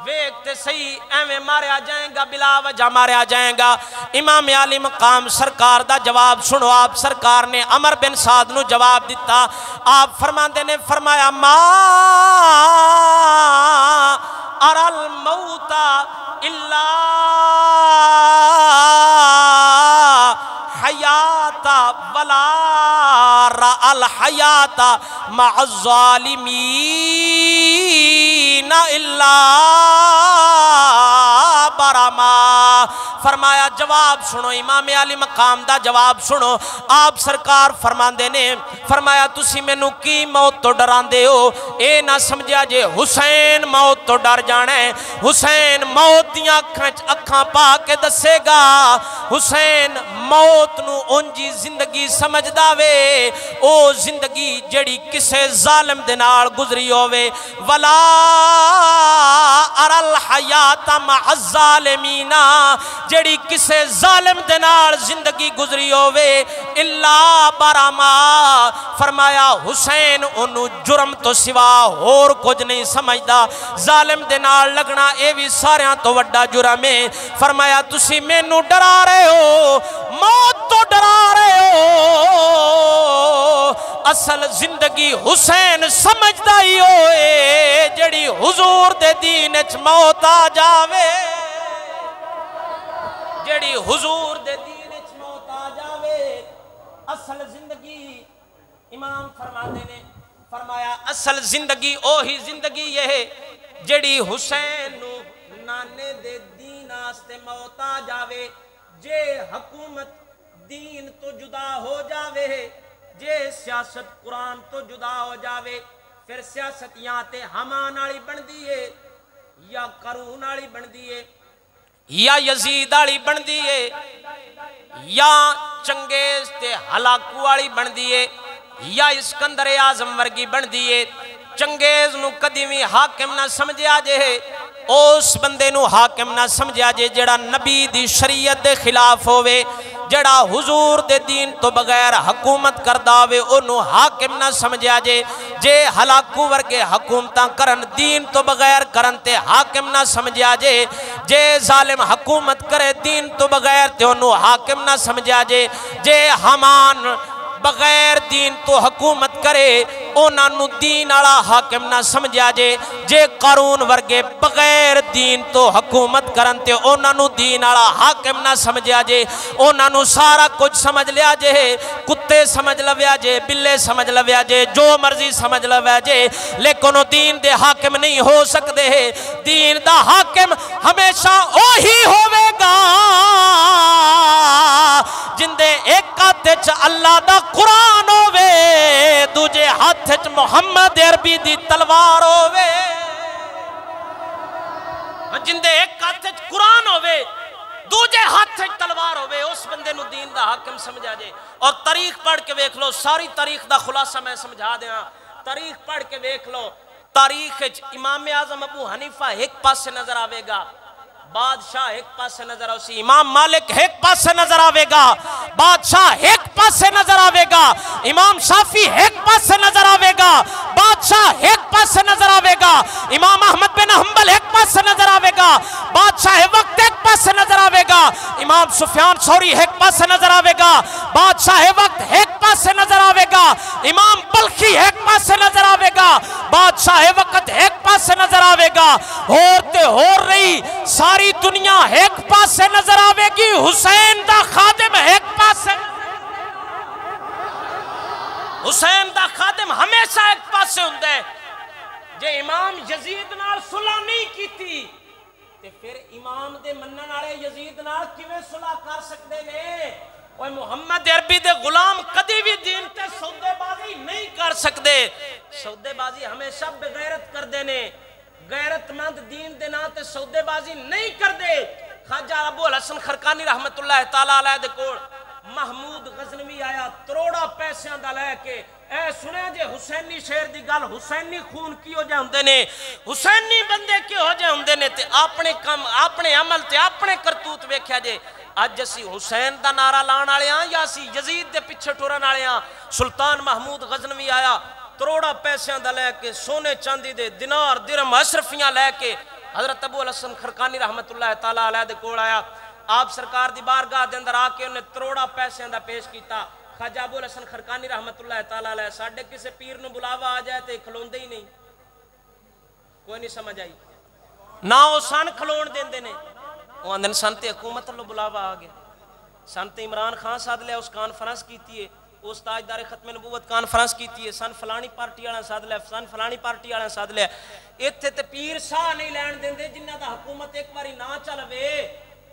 A: ویکتے صحیح ایویں ماریا جائیں گا بلا وجہ ماریا جائیں گا امام علی مقام سرکار دا جواب سنو آپ سرکار نے عمر بن سعد نو جواب دیتا آپ فرماندے نے فرمایا ما ارى الموت الا حیات ولا رأى الحیات مع الظالمین الا برما فرمایا جواب سنو امام علی مقام دا جواب سنو آپ سرکار فرماندے نے فرمایا تسی میں نو کی موت تو ڈراندے ہو اے نہ سمجھا جے حسین موت تو ڈر جانے حسین موت دیاں اکھاں پا کے دسے گا حسین موت نو انجی زندگی سمجھ داوے او زندگی جڑی کسے ظالم دنال گزری ہووے ولا ارى الحیات مع الظالمین جڑی کسے ظالم دنال زندگی گزری ہووے الا برما فرمایا حسین انہوں جرم تو سوا اور کچھ نہیں سمجھدا ظالم دنال لگنا اے بھی ساریاں تو وڈا جرم ہے فرمایا تسی مینوں ڈرا رہے ہو موت تو ڈرا رہے ہو اصل زندگی حسین سمجھدا ہی ہوئے جڑی حضور دے دین اچ موت آ جاوے جڑی حضور دے دین اچ موت آ جاوے اصل زندگی امام فرماتے نے فرمایا اصل زندگی اوہی زندگی یہ ہے جڑی حسین نو نانے دے دین آستے موت آ جاوے جے حکومت دین تو جدا ہو جاوے جے سیاست قرآن تو جدا ہو جاوے پھر سیاست یا تے حمان آلی بن دیئے یا قارون آلی بن دیئے یا یزید آلی بن دیئے یا چنگیز تے ہلاکو آلی بن دیئے یا اسکندر اعظم ورگی بن دیئے چنگیز نو قدیمی حاکم نہ سمجھا جے اس بندے نو حاکم نہ سمجھا جے جڑا نبی دی شریعت دے خلاف ہوئے جڑا حضور دے دین تو بغیر حکومت کردہ ہوئے انہوں حاکم نہ سمجھا جے جے ہلاکو ورگے حکومتاں کرن دین تو بغیر کرن تے حاکم نہ سمجھا جے جے ظالم حکومت کرے دین تو بغیر تے انہوں حاکم نہ سمجھا جے حمان بغیر دین تو حکومت کرے اونا نو دین آلا حاکم نہ سمجھا جے قارون ورگے بغیر دین تو حکومت کرنتے اونا نو دین آلا حاکم نہ سمجھا جے اونا نو سارا کچھ سمجھ لیا جے کتے سمجھ لویا جے بلے سمجھ لویا جے جو مرضی سمجھ لویا جے لیکن دین دے حاکم نہیں ہو سکتے دین دا حاکم ہمیشہ اوہی ہوئے گا جن دے ایک ہاتھ چ اللہ دا قرآن ہوئے دوجے ہاتھ چ محمد عربی دی تلوار ہوئے جن دے ایک ہاتھ چ قرآن ہوئے دوجے ہاتھ چ تلوار ہوئے اس بندے نو دین دا حاکم سمجھا جے اور تاریخ پڑھ کے ویکھ لو ساری تاریخ دا خلاصہ میں سمجھا دیاں تاریخ پڑھ کے ویکھ لو تاریخ امام اعظم ابو حنیفہ ایک پاس سے نظر آوے گا بادشاہ ایک پاس سے نظر آوے امام مالک ایک پاس سے نظر آوے گا بادشاہ ایک پاس سے نظر آوے گا امام شافی ایک پاس سے نظر آوے گا بادشاہ ایک پاس سے نظر آوے گا امام احمد بن حنبل ایک پاس سے نظر آوے گا بادشاہ وقت ایک پاس سے نظر آوے گا امام سفیان ثوری ایک پاس سے نظر آوے گا بادشاہ وقت ایک پاس سے نظر آوے گا امام بلخی ایک پاس سے نظر آوے گا بادشاہ وقت ایک پاس سے نظر آوے گا ہوتے ہو رہی ساری دنیا ایک پاس سے نظر آوے گی حسین دا خادم ایک پاس سے حسین دا خادم ہمیشہ ایک پاس سے ہوندے جے امام یزید نال صلح نہیں کیتی تے پھر امام دے منن والے یزید نال کیویں صلح کر سکدے نے اوے محمد عربی دے غلام کدی بھی دین تے سودے بازی نہیں کر سکدے سودے بازی ہمیشہ بغیرت کردے نے غیرت مند دین دے نا تے سودے بازی نہیں کر دے خواجہ ابو الحسن خرقانی رحمت اللہ تعالیٰ علیہ دے کول محمود غزنوی آیا تروڑا پیسیاں دا لے کے اے سنے جے حسینی شیر دی گل حسینی خون کی ہو جائے ہوندے نے حسینی بندے کی ہو جائے ہوندے نے تے اپنے کم اپنے عمل تے اپنے کرتوت ویکھیا جے اج اسی حسین دا نعرہ لان والے ہاں یا اسی یزید دے پیچھے ٹرن والے ہاں سلطان محمود غزنوی آیا تروڑا پیسیاں دا لے کے سونے چاندی دے دینار درہم اشرفیاں لے کے حضرت ابو الحسن خرقانی رحمت اللہ تعالیٰ علیہ دے کول آیا آپ سرکار دی بارگاہ دے اندر آ کے انہیں تروڑا پیسیاں دا پیش کیتا خواجہ ابو الحسن خرقانی رحمت اللہ تعالیٰ علیہ ساڈے کسے پیر نو بلاوا آ جائے تے کھلوندے ہی نہیں کوئی نہیں سمجھ آئی نہ وہ سن کھلون دیندے نے وہ اندن سن تے حکومت اللہ بلاوا آ گیا سن تے عمران خان ساتھ لیا اس کانفرنس کیتی ہے اس تاجدار ختم نبوت کانفرنس کیتی ہے سن فلانی پارٹی والا ساتھ لیا سن فلانی پارٹی والا ساتھ لیا ایتھے تے پیر ساہ نہیں لین دیندے جنہ دا حکومت ایک باری نہ چلوے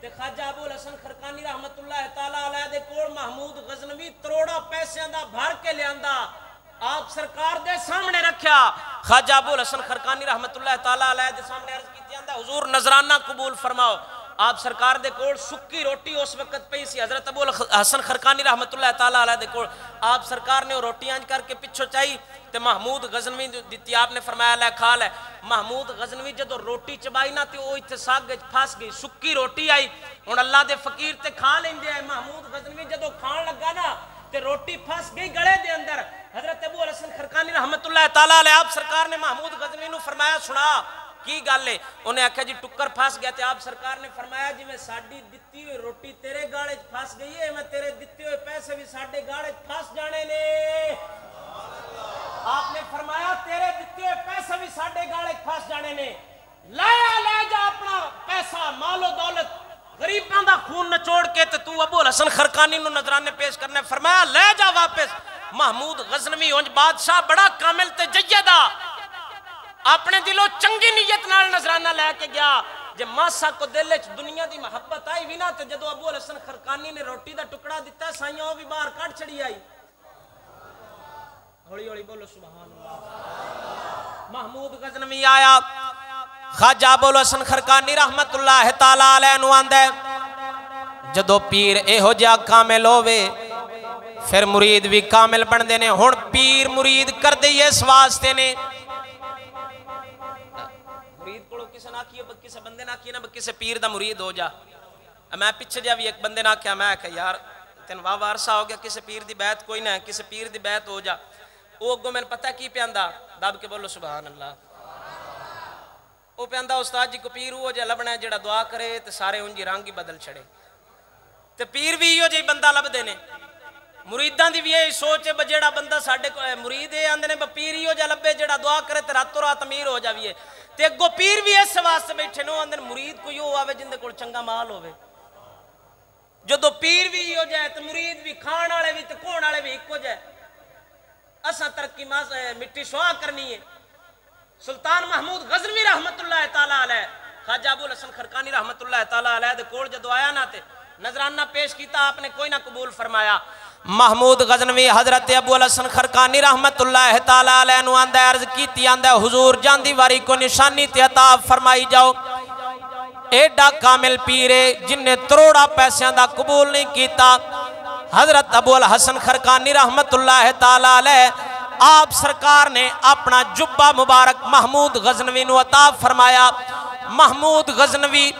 A: تے خواجہ ابو الحسن خرقانی رحمت اللہ تعالیٰ علیہ دے کول محمود غزنوی تروڑا پیسیاں دا بھر کے لیاندا آپ سرکار دے سامنے رکھیا خواجہ ابو الحسن خرقانی رحمت اللہ تعالیٰ علیہ دے سامنے عرض کیتی آندا حضور نذرانہ قبول فرماؤ آپ سرکار دے کول سکی روٹی اس وقت پئی سی حضرت ابو الحسن خرقانی رحمت اللہ تعالیٰ علیہ دے کول آپ سرکار نے روٹی آنج کر کے پچھو چاہی تے محمود غزنوی دیتی آپ نے فرمایا لے کھا لے محمود غزنوی جدو روٹی چبائی نہ تے وہ اتھے ساگ پھاس گئی سکی روٹی آئی ہن اللہ دے فقیر تے کھا لیندے آئے محمود غزنوی جدو کھان لگا نا تے روٹی پھاس گئی گڑے دے اندر حضرت ابو الحسن خرقانی رحمت اللہ تعالیٰ علیہ آپ سرکار نے محمود غزنوی نو فرمایا سنا کی گل ہے انہیں آکھا جی ٹکر پھاس گیا تے آپ سرکار نے فرمایا جی میں ساڑی دتی ہوئی روٹی تیرے گاڑے پھاس گئی ہے میں تیرے دتے ہوئے پیسے بھی ساڑے گاڑے پھاس جانے نے آپ نے فرمایا تیرے دتے ہوئے پیسے بھی ساڑے گاڑے پھاس جانے نے لایا لے جا اپنا پیسہ مال و دولت غریباں دا خون نچوڑ کے تے تو ابو الحسن خرقانی نو نظرانے پیش کرنے فرمایا لے جا واپس محمود غزنوی انج بادشاہ بڑا کامل تے جیدہ اپنے دلوں چنگی نیت نال نظرانہ لے کے گیا جے ماسا کو دل وچ دنیا دی محبت آئی بھی نہ تے جدو ابو الحسن خرقانی نے روٹی دا ٹکڑا دیتا ہے سائیاں وہ بھی باہر کٹ چھڑی آئی ہولی ہولی بولو سبحان اللہ محمود غزنوی آیا خواجہ ابو الحسن خرقانی رحمت اللہ تعالی علیہ نو آندا ہے جدو پیر اے ہو جا کامل ہووے پھر مرید بھی کامل بن دینے ہون پیر مرید کر دے اس واسطے نے مرید کو کسے نہ کیے کسے بندے نہ کیے نہ کسے پیر دا مرید ہو جا میں پیچھے جا بھی ایک بندے نہ کیا میں کہ یار تین واہ وارسا ہو گیا کسے پیر دی بیعت کوئی نہ ہے کسے پیر دی بیعت ہو جا وہ اگو میں پتہ کی پیاندا دب کے بولو سبحان اللہ وہ پیاندا استاد جی کو پیر ہو جا لبنا ہے جڑا دعا کرے تے سارے ان جی رنگ ہی بدل چھڑے تے پیر بھی ہو جی بندہ لب دینے مریداں دی بھی یہ سوچ ہے جڑا بندہ ساڈے کو مرید ہے آندے نے پیر ہی ہو جا لبے جڑا دعا کرے تے راتوں رات امیر ہو جاویے تے اگو پیر بھی اس واسطے بیٹھے نو آندے مرید کوئی ہو آوے جندے کول چنگا مال ہوے جدو پیر بھی ہو جائے تے مرید بھی کھان والے بھی تے کون والے بھی ایک ہو جائے اساں ترقی مٹی سوا کرنی ہے سلطان محمود غزنوی رحمت اللہ تعالی علیہ خواجہ ابو الحسن خرقانی رحمت اللہ تعالی علیہ دے کول جدو آیا نا تے نظرانہ پیش کیتا آپ نے کوئی نہ قبول فرمایا محمود غزنوی حضرت ابو الحسن خرقانی رحمت اللہ تعالی علیہ نو آندہ عرض کیتی آندہ حضور جاندی واری کو نشانی تے عطا فرمائی جاؤ ایڈا کامل پیرے جن نے تروڑا پیسیاں دا قبول نہیں کیتا حضرت ابو الحسن خرقانی رحمت اللہ تعالی علیہ آپ سرکار نے اپنا جبہ مبارک محمود غزنوی نو عطا فرمایا محمود غزنوی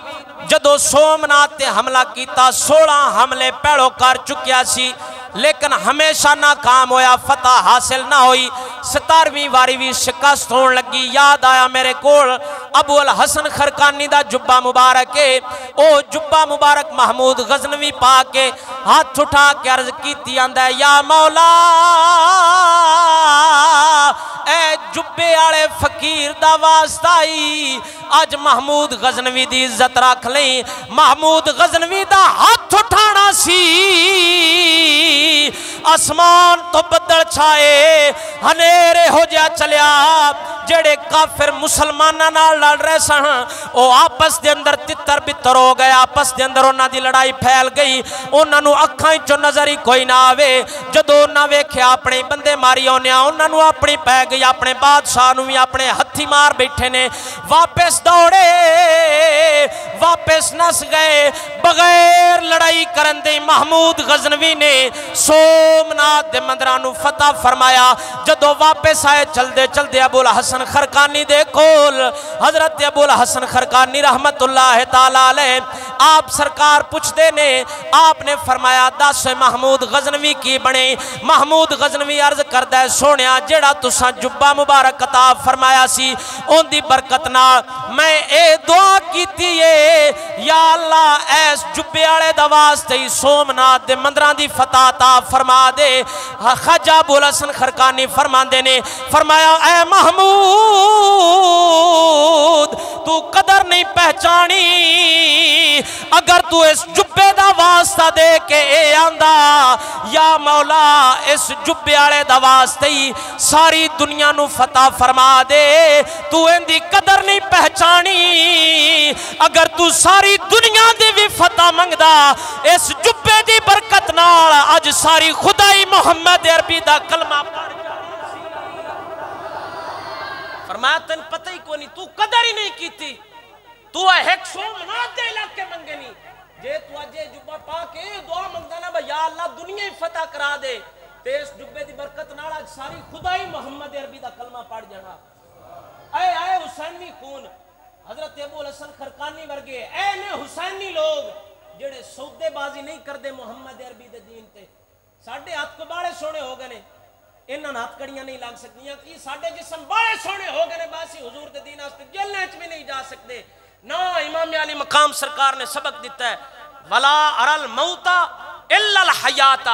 A: جدو سومنات تے حملہ کیتا 16 حملے پیڑو کر چکیا سی لیکن ہمیشہ ناکام ہویا فتح حاصل نہ ہوئی 17ویں واری بھی شکست ہون لگی یاد آیا میرے کول ابو الحسن خرقانی دا جبہ مبارک ہے او جبہ مبارک محمود غزنوی پا کے ہاتھ اٹھا کے عرض کیتی آندہ ہے یا مولا اے جبے آڑے فقیر دا واسطائی آج محمود غزنوی دی عزت رکھ لیں محمود غزنوی دا ہاتھ اٹھانا سی آسمان تو بدل چھائے ہنیرے ہو جا چلیا جڑے کافر مسلمانہ نال لڑ رہے سن او آپس دے اندر تتر بتر ہو گئے آپس دے اندر انہاں دی لڑائی پھیل گئی انہاں نو اکھاں چو نظر ہی کوئی نہ آوے جدو نہ ویکھیا اپنے بندے ماری ہونیا انہاں نو اپنی پہ گئی اپنے بادشاہ نو بھی اپنے ہتھی مار بیٹھے نے واپس دوڑے واپس نس گئے بغیر لڑائی کرن دے محمود غزنوی نے سومنات دے مندرانو فتح فرمایا جدو واپس آئے چل دے ابو الحسن خرقانی دے کول حضرت ابو الحسن خرقانی رحمت اللہ تعالی علیہ آپ سرکار پوچھ دے نے آپ نے فرمایا دس محمود غزنوی کی بنے محمود غزنوی عرض کردہ سونیا جیڑا تساں جبہ مبارک عطا فرمایا سی ان دی برکت نال میں اے دعا کیتی ہے یا اللہ ایس جبے آڑے دا واسطے سومنات دے مندران دی فتح عطا فرما دے خواجہ ابو الحسن خرقانی فرمان دے نے فرمایا اے محمود تو قدر نہیں پہچانی اگر تو اس جبے دا واسطہ دے کے اے آندہ یا مولا اس جبے آڑے دا واسطے ساری دنیا نو فتح فرما دے تو ان دی قدر نہیں پہچانی اگر تو ساری دنیا دی بھی فتح منگدا اس جبے دی برکت نال آج ساری خدائی محمد عربی دا کلمہ پڑھ فرمایا تن پتہ ہی کو نہیں تو قدر ہی نہیں کیتی تو ایک سومنات دے علاقے منگے نہیں جے تو آجے جبہ پا کے دعا منگدا نا با یا اللہ دنیا ہی فتح کرا دے تے اس جبے دی برکت نال آج ساری خدائی محمد عربی دا کلمہ پڑھ جانا اے حسینی خون حضرت ابو الحسن خرقانی ورگے اے نے حسینی لوگ جڑے سودے بازی نہیں کر دے محمد عربی دے دین تے ساڑھے ہاتھ کو باڑے سونے ہو گئے انہاں ہاتھ کڑیاں نہیں لگ سکتیاں کہ ساڑھے جسم باڑے سونے ہو گئے باسی حضور دے دین آستے جلنے اچھ بھی نہیں جا سکتے نا امام علی مقام سرکار نے سبق دیتا ہے وَلَا أَرَى الْمَوْتَ إِلَّا الْحَيَاةَ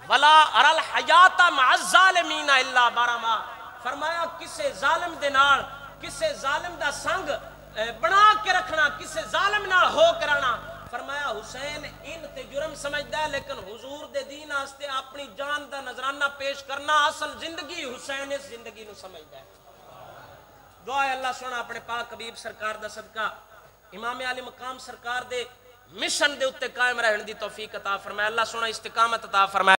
A: وَلَا أَرَى الْحَيَاةَ مَعَ الظَّالِمِينَ إِلَّا بَرَمَا فرمایا کسے ظالم دے نال کسے ظالم دا سنگ بنا کے رکھنا کسے ظالم نال ہو کرانا فرمایا حسین ان تے جرم سمجھدا ہے لیکن حضور دے دین آستے اپنی جان دا نظرانہ پیش کرنا اصل زندگی حسین اس زندگی نو سمجھدا ہے دعا ہے اللہ سونا اپنے پاک حبیب سرکار دا صدقہ امام علی مقام سرکار دے مشن دے اتے قائم رہن دی توفیق عطا فرمائے، اللہ سونا استقامت عطا فرمائے۔